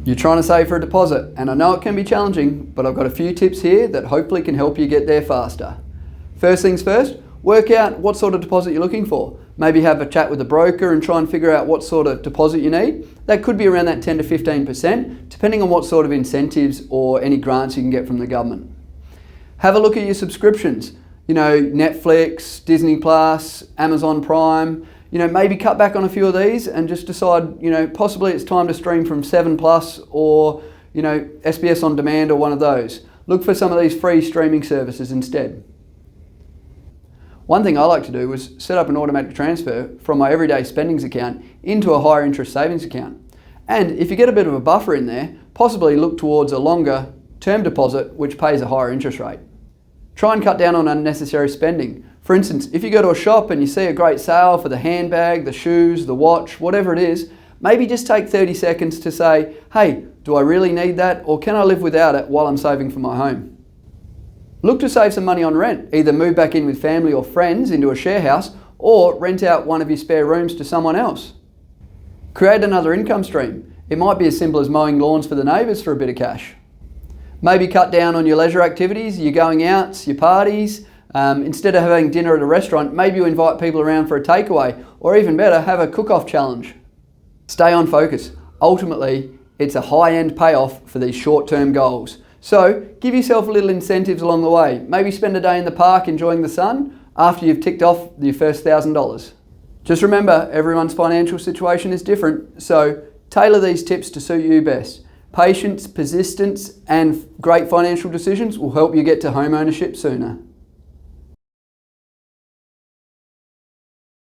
You're trying to save for a deposit, and I know it can be challenging, but I've got a few tips here that hopefully can help you get there faster. First things first, work out what sort of deposit you're looking for. Maybe have a chat with a broker and try and figure out what sort of deposit you need. That could be around that 10 to 15%, depending on what sort of incentives or any grants you can get from the government. Have a look at your subscriptions. Netflix, Disney Plus, Amazon Prime. Maybe cut back on a few of these and just decide, possibly it's time to stream from 7 Plus or, SBS On Demand or one of those. Look for some of these free streaming services instead. One thing I like to do is set up an automatic transfer from my everyday spendings account into a higher interest savings account. And if you get a bit of a buffer in there, possibly look towards a longer term deposit which pays a higher interest rate. Try and cut down on unnecessary spending. For instance, if you go to a shop and you see a great sale for the handbag, the shoes, the watch, whatever it is, maybe just take 30 seconds to say, hey, do I really need that, or can I live without it while I'm saving for my home? Look to save some money on rent. Either move back in with family or friends into a share house, or rent out one of your spare rooms to someone else. Create another income stream. It might be as simple as mowing lawns for the neighbours for a bit of cash. Maybe cut down on your leisure activities, your going outs, your parties. Instead of having dinner at a restaurant, maybe you invite people around for a takeaway, or even better, have a cook-off challenge. Stay on focus. Ultimately, it's a high-end payoff for these short-term goals. So give yourself little incentives along the way. Maybe spend a day in the park enjoying the sun after you've ticked off your first $1,000. Just remember, everyone's financial situation is different, so tailor these tips to suit you best. Patience, persistence, and great financial decisions will help you get to home ownership sooner.